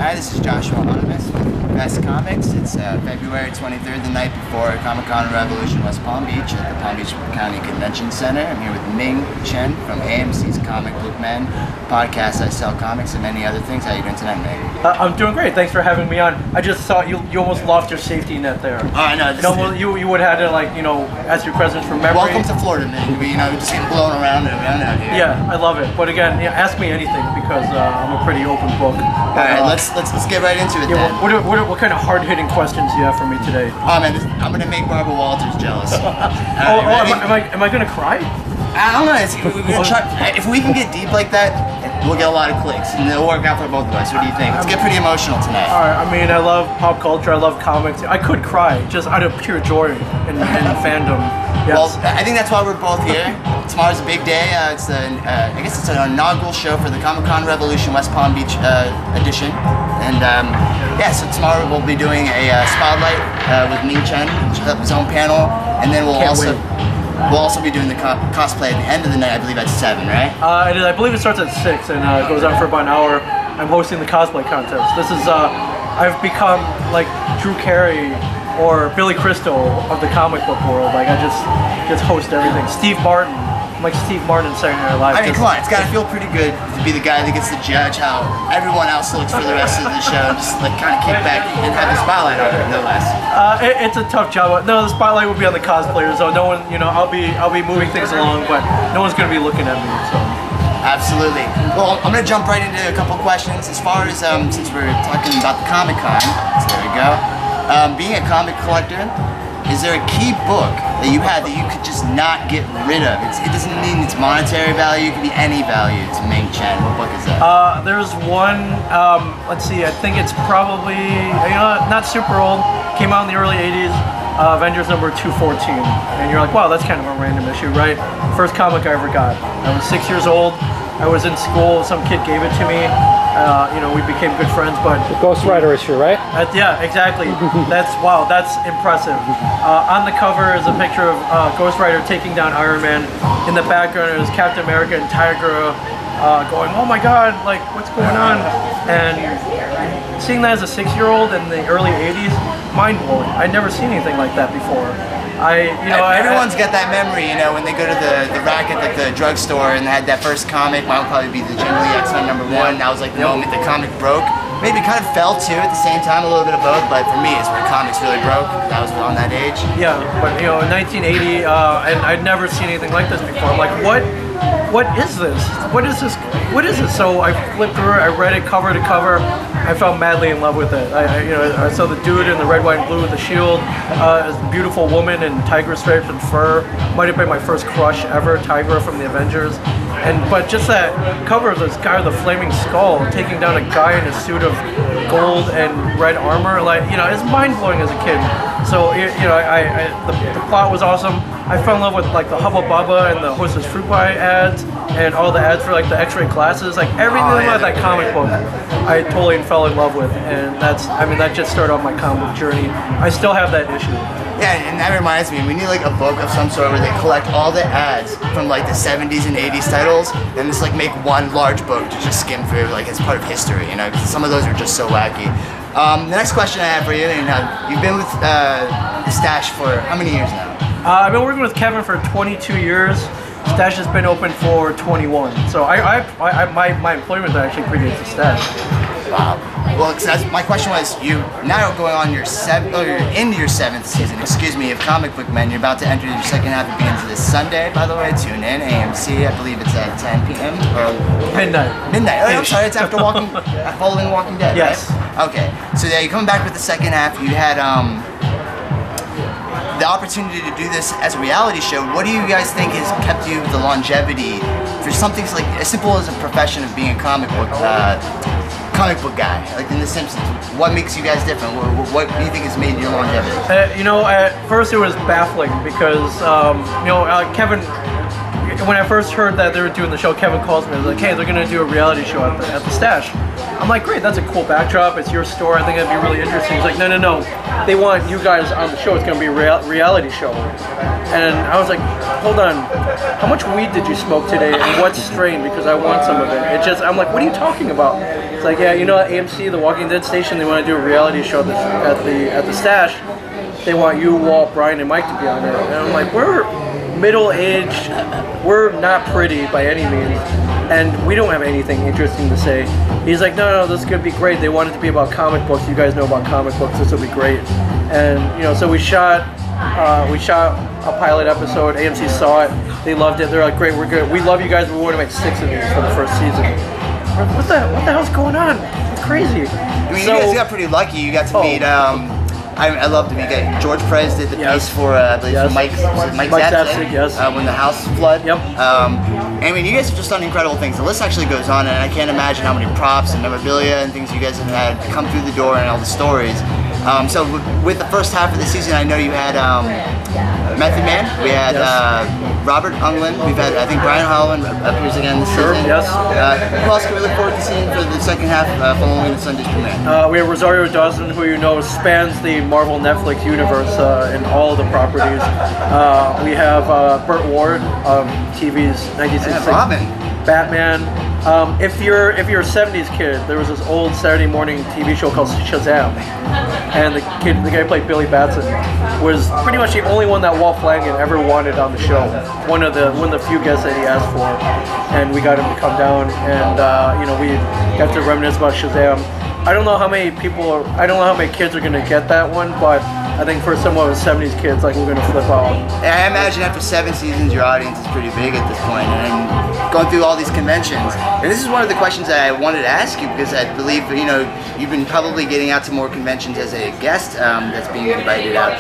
Hi, this is Joshua Anonymous with InvestComics. It's February 23rd, the night before Comic-Con Revolution West Palm Beach at the Palm Beach County Convention Center. I'm here with Ming Chen from AMC's Comicbookmen podcast, IsellComics, and many other things. How are you doing tonight, Ming? I'm doing great. Thanks for having me on. I just saw you almost lost your safety net there. Oh, I know. You would have had to, ask your presence from memory. Welcome to Florida, Ming. We're just getting blown around out here. Yeah, I love it. But again, ask me anything because I'm a pretty open book. All right, let's get right into it then. What kind of hard-hitting questions do you have for me today? Oh man, I'm gonna make Barbara Walters jealous. Am I gonna cry? I don't know. We'll try, if we can get deep like that, we'll get a lot of clicks, and it'll work out for both of us. What do you think? Let's get pretty emotional tonight. All right. I mean, I love pop culture. I love comics. I could cry just out of pure joy and fandom. Yes. Well, I think that's why we're both here. Tomorrow's a big day. I guess it's an inaugural show for the Comic-Con Revolution West Palm Beach edition. And so tomorrow we'll be doing a spotlight with Ming Chen, his own panel, and then we'll also be doing the cosplay at the end of the night. I believe at 7, right? I believe it starts at 6 and goes on for about an hour. I'm hosting the cosplay contest. This is I've become like Drew Carey or Billy Crystal of the comic book world. Like I just host everything. Steve Martin. I'm like Steve Martin in Saturday Night Live. I mean, come on, it's got to feel pretty good to be the guy that gets to judge how everyone else looks for the rest of the show. Just like kind of kick back and have the spotlight on it, no less. It's a tough job. No, the spotlight will be on the cosplayers, so no one, I'll be moving things along, but no one's gonna be looking at me. So. Absolutely. Well, I'm gonna jump right into a couple questions. As far as since we're talking about the Comic-Con, so there we go. Being a comic collector, is there a key book that you had that you could just not get rid of? It doesn't mean it's monetary value, it could be any value to Ming Chen. What book is that? There's one, let's see, I think it's probably, not super old, came out in the early 80s, Avengers number 214. And you're like, wow, that's kind of a random issue, right? First comic I ever got. I was 6 years old, I was in school, some kid gave it to me. We became good friends, but... The Ghost Rider issue, right? Yeah, exactly. That's impressive. On the cover is a picture of Ghost Rider taking down Iron Man. In the background is Captain America and Tigra going, oh my god, like, what's going on? And seeing that as a 6-year-old in the early 80s, mind-blowing. I'd never seen anything like that before. Everyone's got that memory, when they go to the rack at like the drugstore and they had that first comic. Mine would probably be the Jim Lee X-Men number 1. That was like the moment the comic broke. Maybe kind of fell too at the same time, a little bit of both, but for me it's where comics really broke. That was on that age. Yeah, but in 1980, and I'd never seen anything like this before. I'm like, what is this? What is this? What is this? So I flipped through it, I read it cover to cover. I fell madly in love with it. I saw the dude in the red, white, and blue with the shield, a beautiful woman in tiger stripes and fur. Might have been my first crush ever, Tigra from the Avengers. But just that cover of this guy with the flaming skull taking down a guy in a suit of gold and red armor, it's mind blowing as a kid. So the plot was awesome. I fell in love with like the Hubba Bubba and the Hostess Fruit Pie ads and all the ads for like the X-ray glasses, like everything about that comic book. I totally fell in love with, and that just started off my comic book journey. I still have that issue. Yeah, and that reminds me, we need like a book of some sort where they collect all the ads from like the 70s and 80s titles, and just like make one large book to just skim through, like as part of history, because some of those are just so wacky. The next question I have for you, you've been with the Stash for how many years now? I've been working with Kevin for 22 years. Stash has been open for 21. So my employment actually predates the Stash. Wow. Well, my question was, you now going on your you're into your 7th season, of Comicbookmen. You're about to enter your second half. It begins this Sunday, by the way. Tune in, AMC. I believe it's at 10 p.m. or midnight. Midnight. Oh, I'm sorry. It's after following Walking Dead. Yes. Right? Okay. So yeah, you're coming back with the second half. You had the opportunity to do this as a reality show. What do you guys think has kept you the longevity for something like as simple as a profession of being a comic book guy, like in The Simpsons? What makes you guys different? What do you think has made your longevity? At first it was baffling because Kevin, when I first heard that they were doing the show, Kevin calls me and was like, hey, they're gonna do a reality show at the Stash. I'm like, great, that's a cool backdrop. It's your store. I think it'd be really interesting. He's like, no, no, no. They want you guys on the show. It's going to be a reality show. And I was like, hold on. How much weed did you smoke today? And what strain? Because I want some of it. I'm like, what are you talking about? It's like, yeah, you know, at AMC, the Walking Dead station, they want to do a reality show at the stash. They want you, Walt, Brian, and Mike to be on it. And I'm like, we're middle-aged. We're not pretty by any means. And we don't have anything interesting to say. He's like, no, this is gonna be great. They want it to be about comic books. You guys know about comic books. This will be great. And you know, so we shot a pilot episode. AMC saw it. They loved it. They're like, great, we're good. We love you guys. We want to make 6 of these for the first season. What the hell's going on? It's crazy. I mean, you guys got pretty lucky. You got to meet. I love to meet George Perez did the piece for I believe Mike Zapsik, yes. When the house flood. Yep. I mean, you guys have just done incredible things. The list actually goes on, and I can't imagine how many props and memorabilia and things you guys have had come through the door and all the stories. So with the first half of the season, I know you had Method Man. We had Robert Englund. We've had, I think, Brian Holland appears again this season. Yes. Who else can we look forward to seeing for the second half following the Sunday's premiere? We have Rosario Dawson, who you know spans the Marvel Netflix universe in all the properties. We have Burt Ward, TV's 1966 Robin. Batman. If you're a 70s kid, there was this old Saturday morning TV show called Shazam, and the guy who played Billy Batson was pretty much the only one that Walt Flanagan ever wanted on the show. One of the few guests that he asked for, and we got him to come down, and you know, we got to reminisce about Shazam. I don't know how many kids are gonna get that one, but I think for some of the 70s kids, like, we're gonna flip out. I imagine after 7 seasons, your audience is pretty big at this point, and going through all these conventions. And this is one of the questions that I wanted to ask you, because I believe, you know, you've been probably getting out to more conventions as a guest that's being invited out.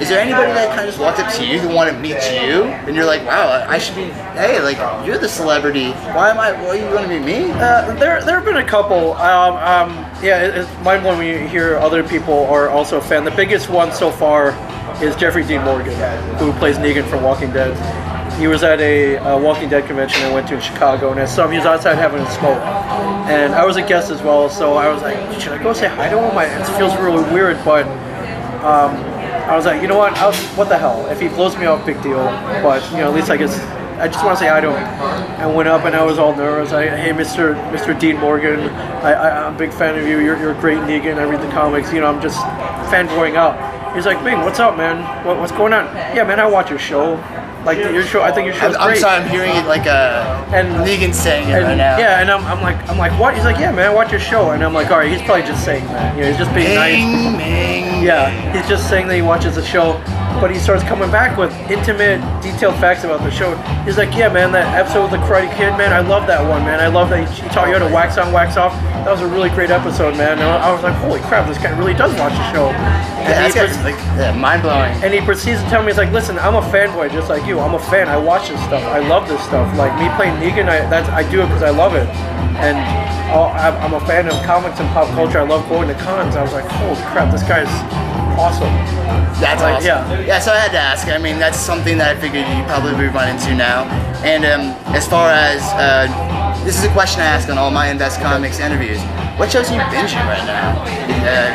Is there anybody that kind of just walked up to you who wanted to meet you, and you're like, wow, I should be, hey, like, you're the celebrity. Why are you going to meet me? There have been a couple. Yeah, it's mind-blowing when you hear other people are also a fan. The biggest one so far is Jeffrey Dean Morgan, who plays Negan from Walking Dead. He was at a Walking Dead convention I went to in Chicago, and I saw him. He was outside having a smoke, and I was a guest as well. So I was like, should I go say hi to him? It feels really weird, but I was like, you know what the hell? If he blows me off, big deal. But you know, at least I just want to say hi to him. I went up and I was all nervous. Hey, Mr. Dean Morgan, I'm a big fan of you. You're a great Negan. I read the comics. You know, I'm just fanboying out. He's like, Ming, what's up, man? What's going on? Yeah, man, I watch your show. Like, your show, I think your show's great. I'm sorry, I'm hearing it like Negan saying it right now. Yeah, and I'm like, what? He's like, yeah, man, I watch your show. And I'm like, all right, he's probably just saying that. You know, he's just being nice. Ming. Yeah, he's just saying that he watches the show. But he starts coming back with intimate, detailed facts about the show. He's like, yeah, man, that episode with the Karate Kid, man, I love that one, man. I love that he taught you how to wax on, wax off. That was a really great episode, man. And I was like, holy crap, this guy really does watch the show. Mind-blowing. And he proceeds to tell me, he's like, listen, I'm a fanboy just like you. I'm a fan. I watch this stuff. I love this stuff. Like, me playing Negan, I do it because I love it. And I'm a fan of comics and pop culture. I love going to cons. I was like, holy crap, this guy's awesome. That's like, awesome. Yeah, so I had to ask. I mean, that's something that I figured you probably would run into now. And as far as, this is a question I ask on all my InvestComics interviews. What shows are you binging right now?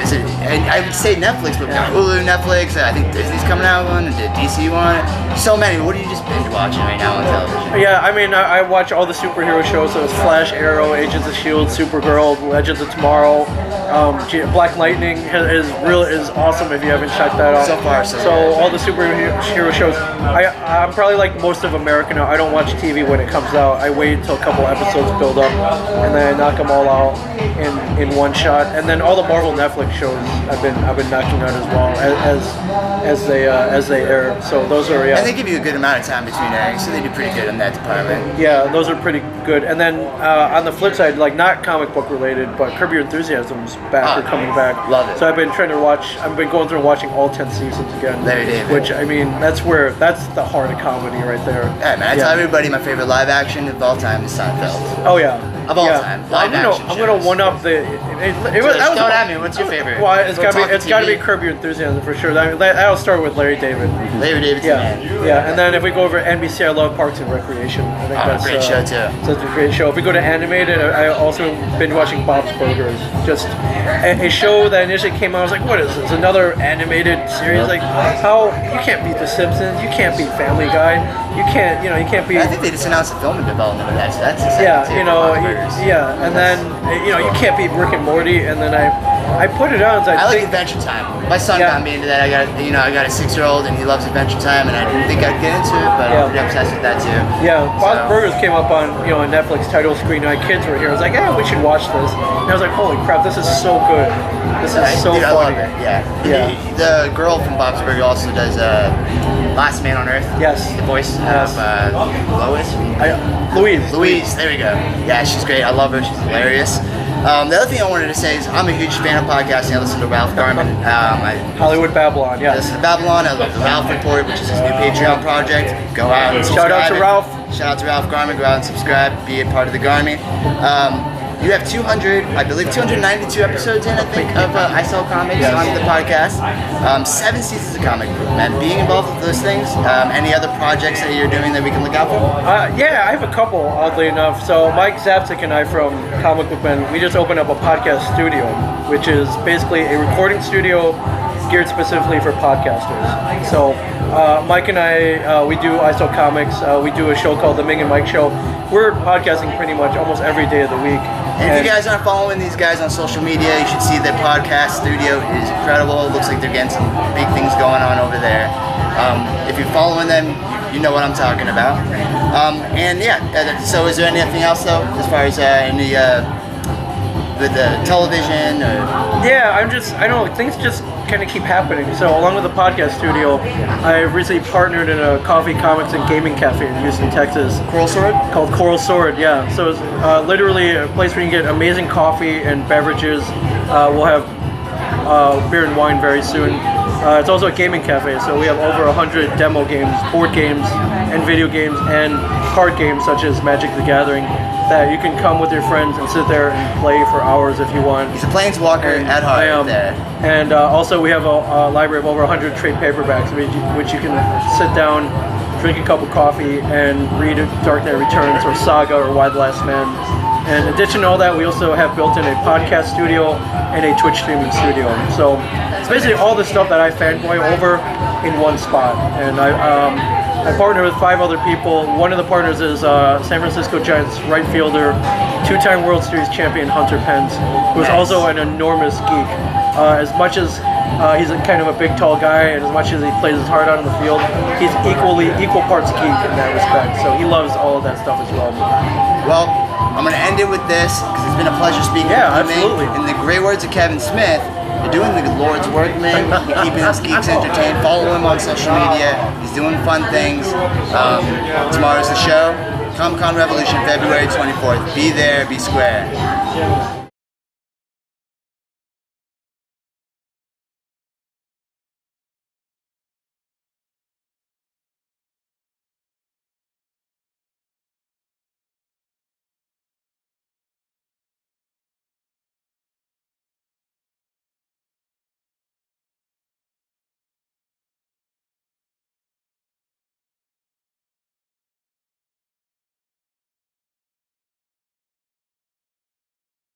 Is it? I would say Netflix, but Hulu, Netflix. I think Disney's coming out with one, and DC one. So many. What are you just binge watching right now on television? Yeah, I mean, I watch all the superhero shows. So it's Flash, Arrow, Agents of S.H.I.E.L.D., Supergirl, Legends of Tomorrow. Black Lightning is awesome if you haven't checked that out. So far, so all the superhero shows. I'm probably like most of America now. I don't watch TV when it comes out. I wait until a couple episodes build up, and then I knock them all out in one shot. And then all the Marvel Netflix shows I've been knocking out as well as they air. So those are And they give you a good amount of time between airing, so they do pretty good in that department. Yeah, those are pretty good. And then on the flip side, like not comic book related, but Curb Your Enthusiasm's back or coming back. Love it. So I've been going through and watching all 10 seasons again. Larry David. Which, I mean, that's the heart of comedy right there. Yeah, man, I tell everybody my favorite live action of all time is Seinfeld. Oh yeah. Of all time, live action I'm gonna shows. one up the. It was. Just don't at me. What's your favorite? Well, it's We'll talk gotta be TV. Curb Your Enthusiasm for sure. I'll start with Larry David. Larry David's man. Yeah, and then if we go over NBC, I love Parks and Recreation. I think that's great show too. Such a great show. If we go to animated, I also been watching Bob's Burgers. Just a show that initially came out, I was like, what is this? Another animated series? Like, how you can't beat The Simpsons, you can't beat Family Guy, you can't beat. I think they just announced a film in development of that. So that's exciting Yeah, too, you for know, Bob's Burgers. yeah, and then you can't beat Rick and Morty, and then I put it on. So I like think, Adventure Time. My son Yeah. got me into that. I got a 6-year-old and he loves Adventure Time, and I didn't think I'd get into it, but Yeah. I'm pretty obsessed with that too. Yeah, Bob's So- Burgers came up on a Netflix title screen. And my kids were here. I was like, yeah, we should watch this. And I was like, holy crap, this is so good. This is so Dude, I love funny. it. Yeah. Yeah. The girl from Bob's Burgers also does Last Man on Earth. Yes. The voice Yes. of Lois. Louise, there we go. Yeah, she's great. I love her. She's hilarious. The other thing I wanted to say is I'm a huge fan of podcasting. I listen to Ralph Garman. I Hollywood Babylon, yeah. listen to Babylon. I love the Ralph Report, which is his new Patreon project. Go out and subscribe. Shout out to Ralph. Shout out to Ralph Garman. Go out and subscribe. Be a part of the Garmin. You have 292 episodes in, I think, of IsellComics Yes. on the podcast. 7 seasons of comic book, man. Being involved with those things. Any other projects that you're doing that we can look out for? Yeah, I have a couple, oddly enough. So Mike Zapsik and I from Comicbookmen, we just opened up a podcast studio, which is basically a recording studio geared specifically for podcasters. So Mike and I, we do IsellComics. We do a show called The Ming and Mike Show. We're podcasting pretty much almost every day of the week. And if you guys aren't following these guys on social media, you should see their podcast studio is incredible. It looks like they're getting some big things going on over there. If you're following them, you know what I'm talking about. So is there anything else though, as far as any with the television? Or? Yeah, I don't know, things just kind of keep happening. So along with the podcast studio, I recently partnered in a coffee, comics, and gaming cafe in Houston, Texas. Coral Sword? Called Coral Sword, yeah. So it's literally a place where you can get amazing coffee and beverages. We'll have beer and wine very soon. It's also a gaming cafe, so we have over 100 demo games, board games, and video games, and card games such as Magic the Gathering that you can come with your friends and sit there and play for hours if you want. He's a planeswalker at heart. I am. There. And also we have a library of over 100 trade paperbacks, which you can sit down, drink a cup of coffee, and read Dark Knight Returns or Saga or Why the Last Man. And in addition to all that, we also have built in a podcast studio and a Twitch streaming studio. So it's basically all the stuff that I fanboy over in one spot. And I partner with 5 other people. One of the partners is San Francisco Giants right fielder, 2-time World Series champion Hunter Pence, who is also an enormous geek. As much as he's kind of a big, tall guy, and as much as he plays his heart out on the field, he's equal parts geek in that respect. So he loves all of that stuff as well. Well, I'm going to end it with this, because it's been a pleasure speaking Yeah, with you, absolutely. Ming. In the great words of Kevin Smith, you're doing the Lord's work, Ming. You're keeping us geeks entertained. Follow him on social media. He's doing fun things. Tomorrow's the show. Comic-Con Revolution, February 24th. Be there, be square.